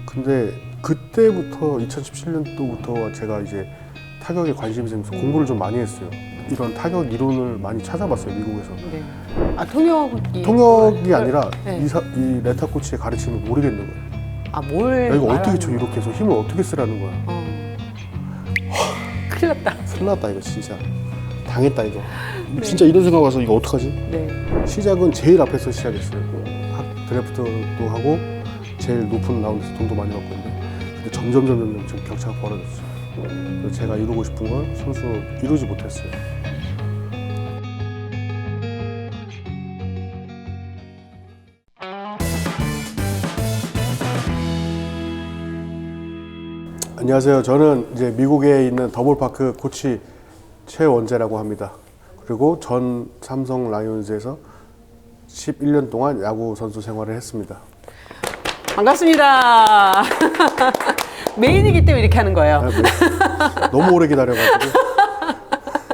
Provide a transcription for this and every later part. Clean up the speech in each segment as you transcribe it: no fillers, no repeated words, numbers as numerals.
근데 그때부터 2017년도부터 제가 이제 타격에 관심이 생겨서 공부를 좀 많이 했어요. 이런 타격 이론을 많이 찾아봤어요, 미국에서. 네. 아, 통역이 아니라 네. 이 레타 코치의 가르침을 모르겠는 거예요. 아, 뭘 야, 이거 어떻게 말하는 쳐 이렇게 해서 힘을 어떻게 쓰라는 거야. 큰일 났다. 큰일 났다 이거 진짜. 당했다 이거. 네. 진짜 이런 생각 와서 이거 어떡하지? 네. 시작은 제일 앞에서 시작했어요. 드래프트도 하고 제일 높은 라운드에서 돈도 많이 받고 있는데 근데 점점 좀 격차가 벌어졌어요. 그래서 제가 이루고 싶은 걸 선수로 이루지 못했어요. 안녕하세요. 저는 이제 미국에 있는 더블파크 코치 최원재라고 합니다. 그리고 전 삼성 라이온즈에서 11년 동안 야구 선수 생활을 했습니다. 반갑습니다. 메인이기 때문에 이렇게 하는 거예요. 너무 오래 기다려가지고.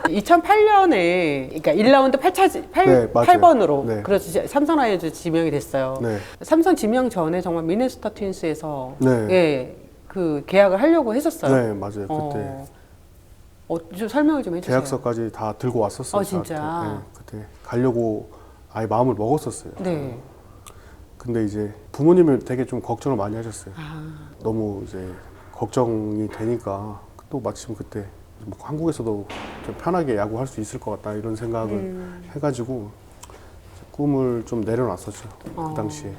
2008년에 그러니까 1라운드 8번으로 네. 그래서 삼성 라이온즈 지명이 됐어요. 네. 삼성 지명 전에 정말 미네소타 트윈스에서 네. 예, 그 계약을 하려고 했었어요. 네, 맞아요. 그때 좀 설명을 좀 해주세요. 계약서까지 다 들고 왔었어요. 진짜? 네, 그때 가려고 아예 마음을 먹었었어요. 네. 근데 이제 부모님을 되게 좀 걱정을 많이 하셨어요. 아, 너무 이제 걱정이 되니까 또 마침 그때 뭐 한국에서도 좀 편하게 야구할 수 있을 것 같다 이런 생각을 해가지고 꿈을 좀 내려놨었죠. 그 당시에.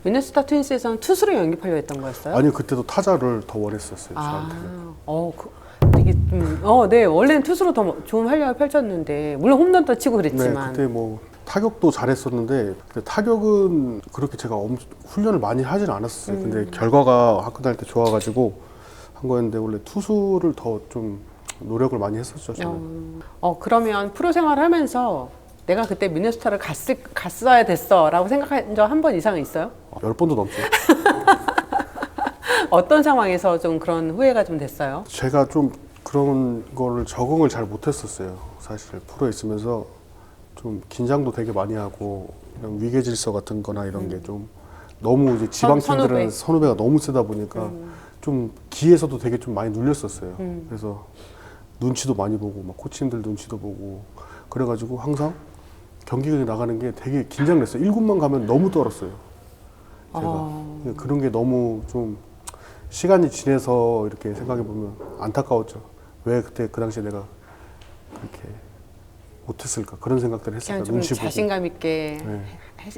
미네소타 트윈스에서는 투수로 영입하려고 했던 거였어요? 아니 그때도 타자를 더 원했었어요. 저한테는. 되게 네, 원래는 투수로 더 좋은 활약을 펼쳤는데 물론 홈런도 치고 네, 그랬지만. 그때 뭐 타격도 잘했었는데 근데 타격은 그렇게 제가 훈련을 많이 하진 않았어요. 근데 결과가 학교 다닐 때 좋아가지고 한 거였는데 원래 투수를 더 좀 노력을 많이 했었죠. 저는. 그러면 프로 생활하면서 내가 그때 미네소타를 갔어야 됐어라고 생각한 적 한 번 이상은 있어요? 10번도 넘죠. 어떤 상황에서 좀 그런 후회가 좀 됐어요? 제가 좀 그런 거를 적응을 잘 못했었어요. 사실 프로에 있으면서 좀 긴장도 되게 많이 하고 이런 위계 질서 같은 거나 이런 게 좀 너무 이제 지방 팀들은 선후배가 너무 세다 보니까 좀 기에서도 되게 좀 많이 눌렸었어요. 그래서 눈치도 많이 보고 막 코치님들 눈치도 보고 그래가지고 항상 경기에 나가는 게 되게 긴장됐어요. 1군만 가면 너무 떨었어요. 제가 그런 게 너무 좀 시간이 지내서 이렇게 생각해 보면 안타까웠죠. 왜 그때 그 당시에 내가 그렇게 못했을까 그런 생각들을 했을까. 그냥 좀 눈치 보고. 자신감 있게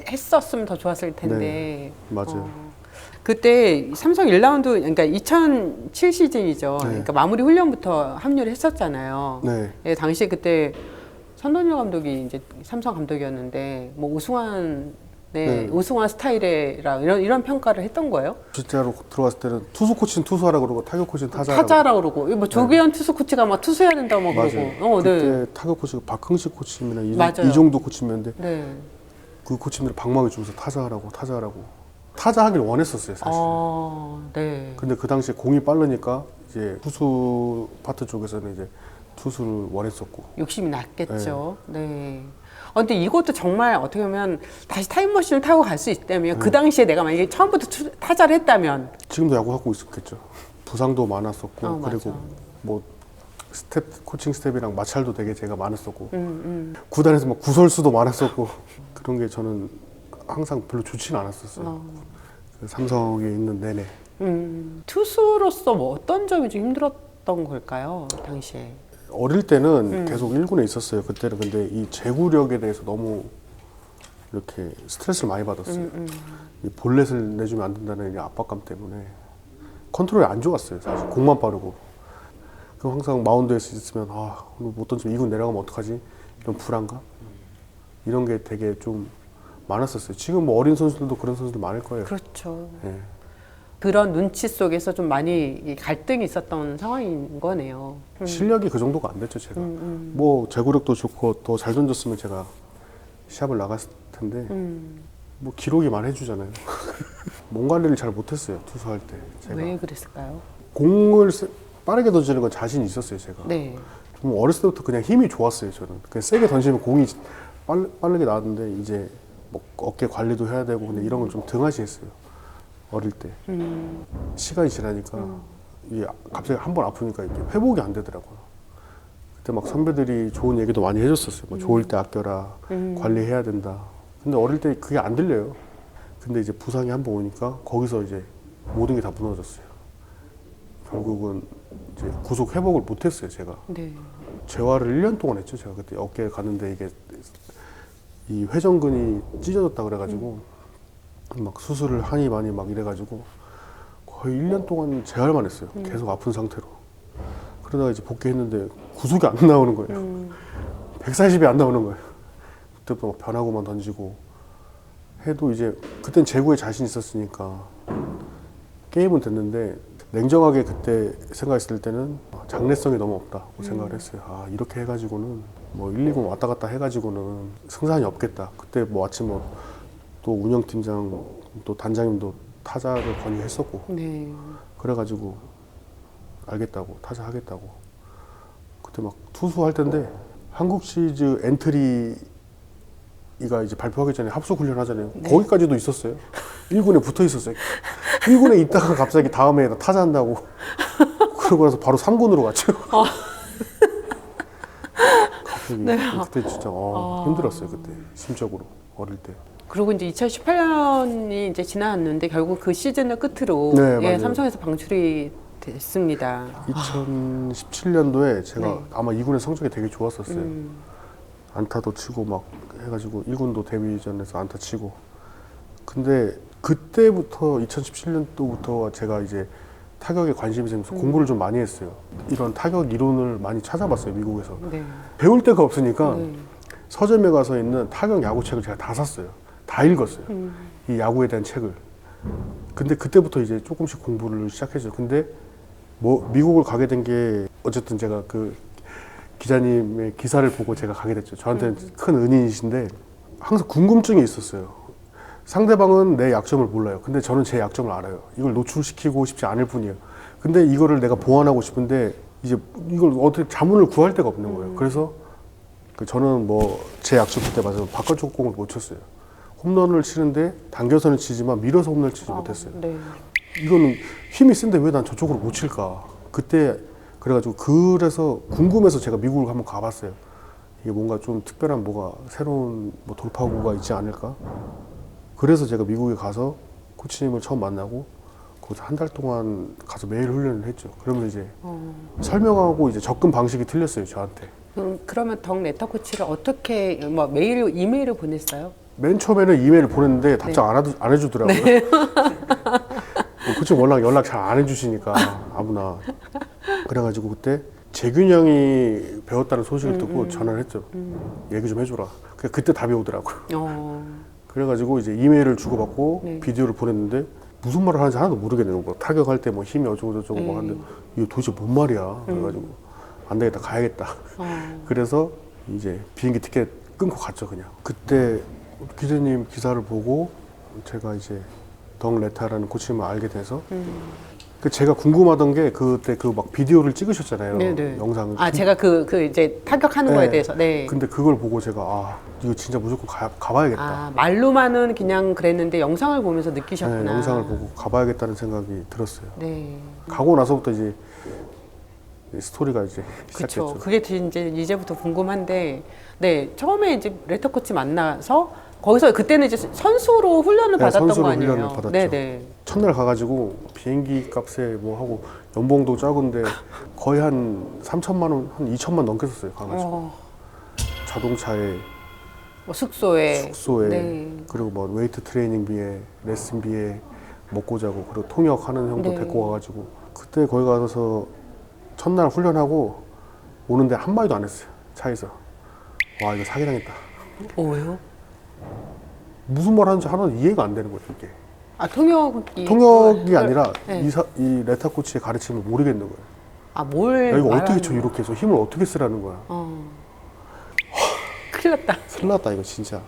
했었으면 더 좋았을 텐데. 네, 맞아요. 그때 삼성 1라운드 그러니까 2007 시즌이죠. 네. 그러니까 마무리 훈련부터 합류를 했었잖아요. 네. 예, 당시에 그때 선동열 감독이 이제 삼성 감독이었는데 뭐 우승한 우승한 스타일이라 이런 평가를 했던 거예요? 실제로 들어갔을 때는 투수 코치는 투수하라 그러고 타격 코치는 타자라고. 타자라고 그러고 뭐 조계현 투수 코치가 막 투수해야 된다고 막 맞아요. 그러고. 그때 타격 코치가 박흥식 코치님이나 맞아요. 이종도 코치님인데 네. 그 코치님들 방망이 주면서 타자하라고 타자 하길 원했었어요 사실. 네. 근데 그 당시에 공이 빠르니까 이제 투수 파트 쪽에서는 이제 투수를 원했었고. 욕심이 났겠죠. 네. 근데 이것도 정말 어떻게 보면 다시 타임머신을 타고 갈 수 있다면 그 당시에 내가 만약에 처음부터 타자를 했다면 지금도 야구하고 있었겠죠. 부상도 많았었고 맞아. 그리고 뭐 코칭 스텝이랑 마찰도 되게 제가 많았었고 구단에서 막 구설수도 많았었고 그런 게 저는 항상 별로 좋지는 않았었어요. 그 삼성에 있는 내내. 투수로서 뭐 어떤 점이 좀 힘들었던 걸까요? 당시에. 어릴 때는 계속 1군에 있었어요. 그때는 근데 이 제구력에 대해서 너무 이렇게 스트레스를 많이 받았어요. 이 볼넷을 내주면 안 된다는 이 압박감 때문에 컨트롤이 안 좋았어요. 사실 공만 빠르고. 그 항상 마운드에서 있으면 오늘 못 던지면 2군 내려가면 어떡하지? 이런 불안감 이런 게 되게 좀 많았었어요. 지금 뭐 어린 선수들도 그런 선수들 많을 거예요. 그렇죠. 네. 그런 눈치 속에서 좀 많이 갈등이 있었던 상황인 거네요. 실력이 그 정도가 안 됐죠, 제가. 뭐 제구력도 좋고 더 잘 던졌으면 제가 시합을 나갔을 텐데 뭐 기록이 말해주잖아요. 몸 관리를 잘 못했어요, 투수할 때 제가. 왜 그랬을까요? 공을 빠르게 던지는 건 자신 있었어요, 제가. 네. 좀 어렸을 때부터 그냥 힘이 좋았어요, 저는. 그냥 세게 던지면 공이 빠르게 나왔는데 이제 뭐 어깨 관리도 해야 되고 근데 이런 걸 좀 등하시했어요. 어릴 때. 시간이 지나니까 이게 갑자기 한 번 아프니까 이게 회복이 안 되더라고요. 그때 막 선배들이 좋은 얘기도 많이 해줬었어요. 뭐 좋을 때 아껴라, 관리해야 된다. 근데 어릴 때 그게 안 들려요. 근데 이제 부상이 한 번 오니까 거기서 이제 모든 게 다 무너졌어요. 결국은 이제 구속 회복을 못했어요, 제가. 네. 재활을 1년 동안 했죠. 제가 그때 어깨에 갔는데 이게 이 회전근이 찢어졌다 그래가지고 막 수술을 하니 많이 막 이래가지고 거의 1년 동안 재활만 했어요. 계속 아픈 상태로. 그러다가 이제 복귀했는데 구속이 안 나오는 거예요. 140이 안 나오는 거예요. 그때부터 막 변화구만 던지고 해도 이제 그땐 제구에 자신 있었으니까 게임은 됐는데 냉정하게 그때 생각했을 때는 장래성이 너무 없다고 생각을 했어요. 아, 이렇게 해가지고는 뭐 120 왔다 갔다 해가지고는 승산이 없겠다. 그때 뭐 마침 또 운영팀장 또 단장님도 타자를 권유했었고 네. 그래가지고 알겠다고 타자 하겠다고 그때 막 투수할 텐데 한국 시리즈 엔트리가 이제 발표하기 전에 합숙 훈련 하잖아요. 네. 거기까지도 있었어요. 1군에 붙어 있었어요. 1군에 있다가 갑자기 다음에 타자 한다고 그러고 나서 바로 3군으로 갔죠. 갑자기 네. 그때 진짜 힘들었어요. 그때 심적으로 어릴 때. 그리고 이제 2018년이 이제 지나왔는데 결국 그 시즌을 끝으로 네, 예, 맞아요. 삼성에서 방출이 됐습니다. 2017년도에 제가 네. 아마 2군의 성적이 되게 좋았었어요. 안타도 치고 막 해가지고 1군도 데뷔전에서 안타 치고. 근데 그때부터 2017년도부터 제가 이제 타격에 관심이 생겨서 공부를 좀 많이 했어요. 이런 타격 이론을 많이 찾아봤어요, 미국에서. 네. 배울 데가 없으니까 네. 서점에 가서 있는 타격 야구 책을 제가 다 샀어요. 다 읽었어요. 이 야구에 대한 책을. 근데 그때부터 이제 조금씩 공부를 시작했어요. 근데 뭐 미국을 가게 된 게 어쨌든 제가 그 기자님의 기사를 보고 제가 가게 됐죠. 저한테는 큰 은인이신데 항상 궁금증이 있었어요. 상대방은 내 약점을 몰라요. 근데 저는 제 약점을 알아요. 이걸 노출시키고 싶지 않을 뿐이에요. 근데 이거를 내가 보완하고 싶은데 이제 이걸 어떻게 자문을 구할 데가 없는 거예요. 그래서 저는 뭐 제 약점 그때 맞아서 바깥쪽 공을 못 쳤어요. 홈런을 치는데 당겨서는 치지만 밀어서 홈런을 치지 못했어요. 네. 이거는 힘이 센데 왜 난 저쪽으로 못 칠까? 그때 그래가지고 그래서 궁금해서 제가 미국을 한번 가봤어요. 이게 뭔가 좀 특별한 뭐가 새로운 뭐 돌파구가 있지 않을까? 그래서 제가 미국에 가서 코치님을 처음 만나고 거기서 한 달 동안 가서 매일 훈련을 했죠. 그러면서 이제 설명하고 이제 접근 방식이 틀렸어요, 저한테. 그러면 덕 레터 코치를 어떻게 뭐 메일 이메일을 보냈어요? 맨 처음에는 이메일을 보냈는데 답장 안 해주더라고요. 코치 워낙 연락 잘 안 해주시니까 아무나. 그래가지고 그때 재균 형이 배웠다는 소식을 듣고 전화를 했죠. 얘기 좀 해줘라. 그때 답이 오더라고요. 그래가지고 이제 이메일을 주고받고 네. 비디오를 보냈는데 무슨 말을 하는지 하나도 모르겠네요. 뭐 타격할 때 뭐 힘이 어쩌고저쩌고 뭐 하는데 이거 도대체 뭔 말이야. 그래가지고 안 되겠다 가야겠다. 그래서 이제 비행기 티켓 끊고 갔죠 그냥. 그때 기자님 기사를 보고 제가 이제 덕 레타라는 코치님을 알게 돼서 제가 궁금하던 게 그때 그 막 비디오를 찍으셨잖아요. 네네. 영상을. 아 제가 그 이제 타격하는 거에 대해서. 네. 근데 그걸 보고 제가 이거 진짜 무조건 가봐야겠다. 아 말로만은 그냥 그랬는데 영상을 보면서 느끼셨구나. 네, 영상을 보고 가봐야겠다는 생각이 들었어요. 네. 가고 나서부터 이제 스토리가 이제 그렇죠. 시작됐죠. 그게 이제 이제부터 궁금한데, 네 처음에 이제 레터 코치 만나서 거기서 그때는 이제 선수로 훈련을 네, 받았던 선수로 거 아니에요? 훈련을 받았죠. 네네. 첫날 가가지고 비행기 값에 뭐 하고 연봉도 작은데 거의 한 3천만 원, 한 2천만 넘게 썼어요. 가가지고 자동차에 뭐 숙소에. 숙소에 네. 그리고 뭐 웨이트 트레이닝비에 레슨비에 먹고 자고 그리고 통역하는 형도 네. 데리고 와가지고 그때 거기 가서 첫날 훈련하고 오는데 한마디도 안 했어요. 차에서. 와 이거 사기당했다. 왜요? 무슨 말 하는지 하나도 이해가 안 되는 거예요 이게. 아 통역이. 통역이 아니라 네. 이 레타 코치의 가르침을 모르겠는 거예요. 아 뭘? 야, 이거 어떻게 말하는 쳐 이렇게 해서 힘을 어떻게 쓰라는 거야. 큰일 났다. 큰일 났다 이거 진짜.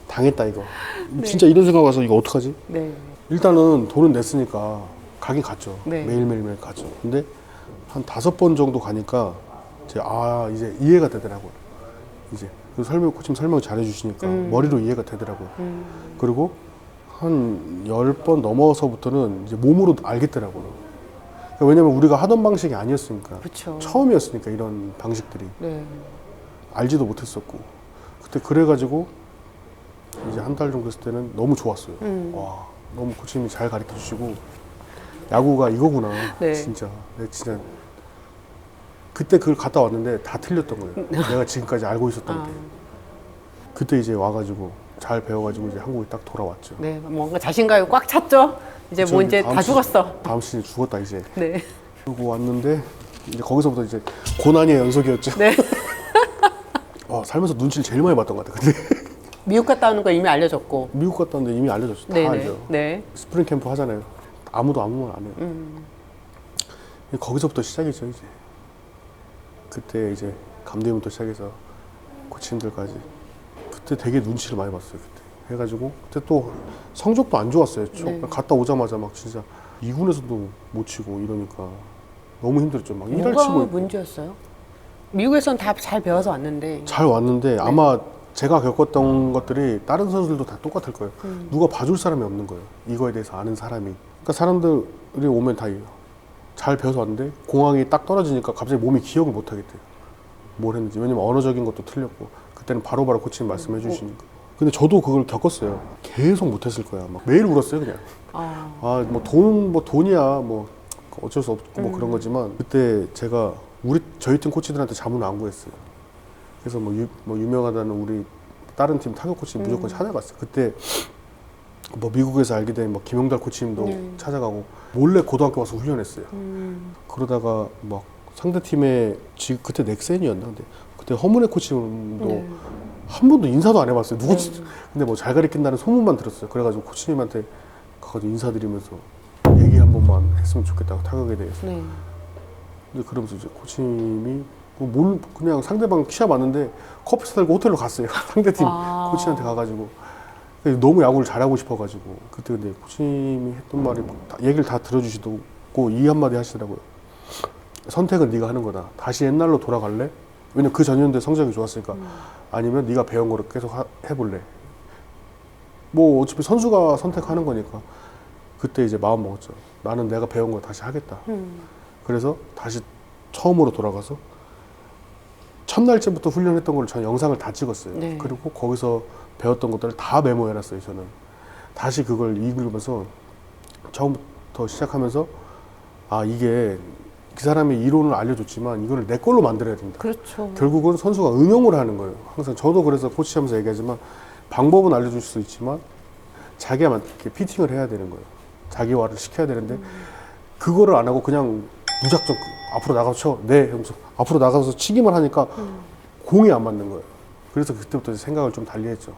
당했다 이거. 진짜 이런 생각 와서 이거 어떡하지? 네. 일단은 돈은 냈으니까 가긴 갔죠. 네. 매일매일 갔죠. 근데 한 5번 정도 가니까 이제 이해가 되더라고요. 이제 그 코치님 설명 잘해 주시니까 머리로 이해가 되더라고요. 그리고 한 10번 넘어서부터는 이제 몸으로 알겠더라고요. 그러니까 왜냐면 우리가 하던 방식이 아니었으니까. 그렇죠. 처음이었으니까 이런 방식들이. 네. 알지도 못했었고. 그때 그래가지고 이제 한 달 정도 했을 때는 너무 좋았어요. 와, 너무 코치님이 잘 가르쳐 주시고 야구가 이거구나. 네. 진짜. 내가 진짜 그때 그걸 갔다 왔는데 다 틀렸던 거예요. 내가 지금까지 알고 있었던 게. 그때 이제 와가지고 잘 배워가지고 이제 한국에 딱 돌아왔죠. 네, 뭔가 자신감이 꽉 찼죠. 이제 뭐 이제 다 죽었어. 다음 시즌 죽었다 이제. 네. 그러고 왔는데 이제 거기서부터 이제 고난의 연속이었죠. 네. 살면서 눈치를 제일 많이 봤던 것 같아요. 근데 미국 갔다 오는 거 이미 알려줬고. 미국 갔다 왔는데 이미 알려줬어. 다 네네. 알죠. 네. 스프링 캠프 하잖아요. 아무도 아무 말 안 해요. 거기서부터 시작이죠 이제. 그때 이제 감독님부터 시작해서 코치님들까지. 그때 되게 눈치를 많이 봤어요. 그때 해가지고 그때 또 성적도 안 좋았어요. 네. 갔다 오자마자 막 진짜 2군에서도 못 치고 이러니까 너무 힘들었죠. 막 1할 뭐가 치고 문제였어요? 미국에서는 다 잘 배워서 왔는데. 잘 왔는데 아마 제가 겪었던 것들이 다른 선수들도 다 똑같을 거예요. 누가 봐줄 사람이 없는 거예요. 이거에 대해서 아는 사람이. 그러니까 사람들이 오면 다 잘 배워서 왔는데 공항이 딱 떨어지니까 갑자기 몸이 기억을 못 하겠대요. 뭘 했는지. 왜냐면 언어적인 것도 틀렸고 그때는 바로바로 코치님 말씀해 주시니까. 근데 저도 그걸 겪었어요. 계속 못했을 거야. 막 매일 울었어요 그냥. 뭐 돈이야 뭐 어쩔 수 없고 뭐 그런 거지만 그때 제가 저희 팀 코치들한테 자문을 안 구했어요. 그래서 뭐 유명하다는 우리 다른 팀 타격 코치 무조건 찾아갔어요. 그때 뭐 미국에서 알게 된 뭐 김용달 코치님도 찾아가고 몰래 고등학교 와서 훈련했어요. 그러다가 막 상대 팀의 그때 넥센이었나 근데 그때 허문회 코치님도 한 번도 인사도 안 해봤어요. 누구지? 근데 뭐 잘 가르친다는 소문만 들었어요. 그래가지고 코치님한테 가서 인사드리면서 얘기 한 번만 했으면 좋겠다고 타격에 대해서. 네. 근데 그러면서 이제 코치님이 그냥 상대방 시합 왔는데 커피 사들고 호텔로 갔어요. 상대팀 코치한테 가가지고 너무 야구를 잘하고 싶어가지고 그때 근데 코치님이 했던 말이 얘기를 다 들어주시고 이 한마디 하시더라고요. 선택은 네가 하는 거다. 다시 옛날로 돌아갈래? 왜냐면 그 전년도에 성적이 좋았으니까. 아니면 네가 배운 거를 계속 해볼래? 뭐 어차피 선수가 선택하는 거니까. 그때 이제 마음 먹었죠. 나는 내가 배운 거 다시 하겠다. 그래서 다시 처음으로 돌아가서 첫날째부터 훈련했던 걸 전 영상을 다 찍었어요. 네. 그리고 거기서 배웠던 것들을 다 메모해놨어요. 저는 다시 그걸 읽으면서 처음부터 시작하면서 이게 그 사람이 이론을 알려줬지만 이걸 내 걸로 만들어야 된다. 그렇죠. 결국은 선수가 응용을 하는 거예요. 항상 저도 그래서 코치하면서 얘기하지만 방법은 알려줄 수 있지만 자기가 맞게 피팅을 해야 되는 거예요. 자기화를 시켜야 되는데 그거를 안 하고 그냥 무작정 앞으로 나가서 쳐. 네. 하면서 앞으로 나가서 치기만 하니까 공이 안 맞는 거예요. 그래서 그때부터 생각을 좀 달리했죠.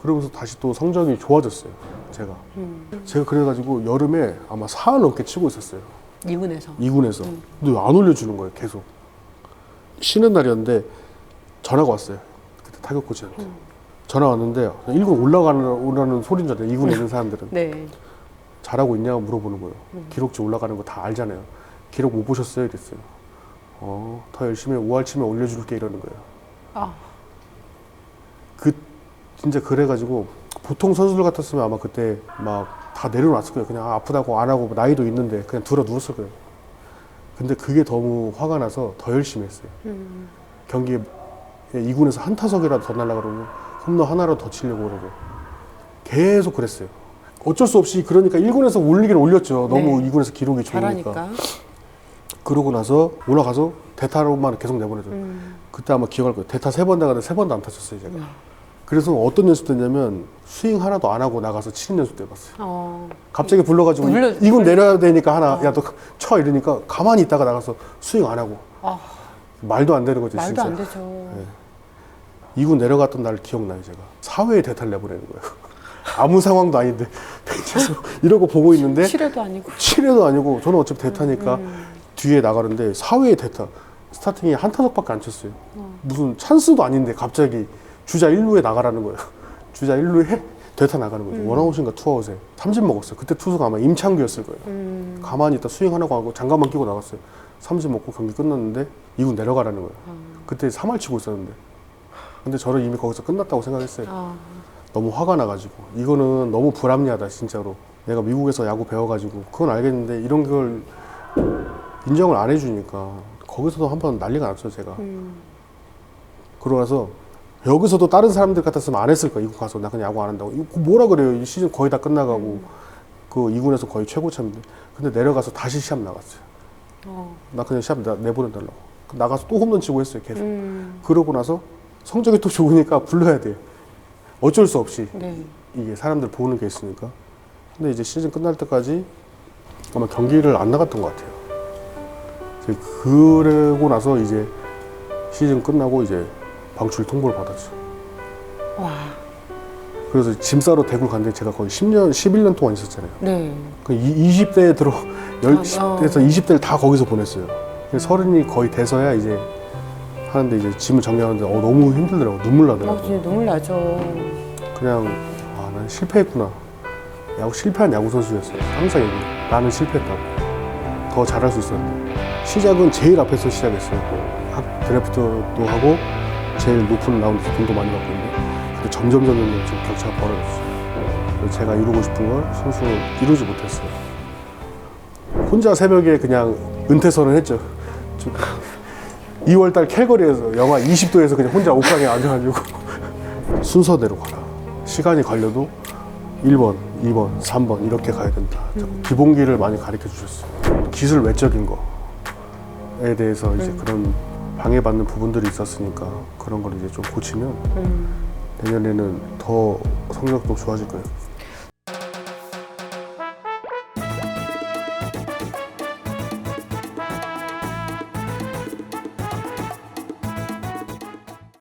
그러면서 다시 또 성적이 좋아졌어요. 제가 그래가지고 여름에 아마 4할 넘게 치고 있었어요. 2군에서. 2군에서. 근데 안 올려주는 거예요. 계속. 쉬는 날이었는데 전화가 왔어요. 그때 타격 코치한테. 전화 왔는데 1군 올라가는 소리인 줄 알아요. 2군에 있는 사람들은. 네. 잘하고 있냐고 물어보는 거예요. 기록지 올라가는 거 다 알잖아요. 기록 못 보셨어요? 이랬어요. 더 열심히 5할 치면 올려줄게 이러는 거예요. 진짜 그래가지고 보통 선수들 같았으면 아마 그때 막 다 내려놨을 거예요. 그냥 아프다고 안 하고 나이도 있는데 그냥 들어 누웠을 거예요. 근데 그게 너무 화가 나서 더 열심히 했어요. 경기에 2군에서 한 타석이라도 더 날라 그러고 홈런 하나라도 더 치려고 그러고 계속 그랬어요. 어쩔 수 없이 그러니까 1군에서 올리긴 올렸죠. 너무 네. 2군에서 기록이 좋으니까. 잘하니까. 그러고 나서 올라가서 대타로만 계속 내보내줘요. 그때 아마 기억할 거예요. 대타 3번 나가는데 3번도 안 타쳤어요, 제가. 그래서 어떤 연습 했냐면 스윙 하나도 안 하고 나가서 치는 연습도 해봤어요. 갑자기 불러가지고 2군 내려야 되니까 야, 너 쳐 이러니까 가만히 있다가 나가서 스윙 안 하고. 말도 안 되는 거죠, 말도 진짜. 안 되죠. 네. 2군 내려갔던 날 기억나요, 제가. 4회에 대타를 내보내는 거예요. 아무 상황도 아닌데 계속 이러고 보고 있는데 7회도 아니고 저는 어차피 대타니까 뒤에 나가는데 4회에 대타 스타팅이 한 타석밖에 안 쳤어요. 무슨 찬스도 아닌데 갑자기 주자 1루에 나가라는 거예요. 주자 1루에 대타 나가는 거죠. 원아웃인가 투아웃에 삼진 먹었어요. 그때 투수가 아마 임창규였을 거예요. 가만히 있다 스윙 하나고 하고 장갑만 끼고 나갔어요. 삼진 먹고 경기 끝났는데 2군 내려가라는 거예요. 그때 3할 치고 있었는데 근데 저는 이미 거기서 끝났다고 생각했어요. 너무 화가 나가지고 이거는 너무 불합리하다 진짜로. 내가 미국에서 야구 배워가지고 그건 알겠는데 이런 걸 인정을 안 해주니까 거기서도 한번 난리가 났어요 제가. 그러고 나서 여기서도 다른 사람들 같았으면 안 했을 거야. 이국 가서 나 그냥 야구 안 한다고. 이거 뭐라 그래요. 이 시즌 거의 다 끝나가고 그 2군에서 거의 최고참인데. 근데 내려가서 다시 시합 나갔어요. 나 그냥 시합 내보내달라고. 나가서 또 홈런 치고 했어요 계속. 그러고 나서 성적이 또 좋으니까 불러야 돼. 어쩔 수 없이. 네. 이게 사람들 보는 게 있으니까. 근데 이제 시즌 끝날 때까지 아마 경기를 안 나갔던 것 같아요. 그러고 나서 이제 시즌 끝나고 이제 방출 통보를 받았죠. 와. 그래서 짐 싸러 대구를 갔는데 제가 거의 10년, 11년 동안 있었잖아요. 네. 그 20대에 들어, 10대에서 20대를 다 거기서 보냈어요. 서른이 거의 돼서야 이제 하는데 이제 짐을 정리하는데 너무 힘들더라고. 눈물 나더라고. 진짜 눈물 나죠. 그냥 난 실패했구나. 실패한 야구 선수였어요. 항상 얘기해. 나는 실패했다고. 더 잘할 수 있었는데. 시작은 제일 앞에서 시작했어요. 드래프트도 하고 제일 높은 라운드에서 돈도 많이 받고 있는데 근데 점점 좀 격차가 벌어졌어요. 그래서 제가 이루고 싶은 걸 선수는 이루지 못했어요. 혼자 새벽에 그냥 은퇴선을 했죠. 2월달 캘거리에서 영하 20도에서 그냥 혼자 옥상에 앉아가지고 순서대로 가라. 시간이 걸려도 1번, 2번, 3번 이렇게 가야 된다. 기본기를 많이 가르쳐 주셨어요. 기술 외적인 거에 대해서 이제 그런 방해받는 부분들이 있었으니까 그런 걸 이제 좀 고치면 내년에는 더 성적도 좋아질 거예요.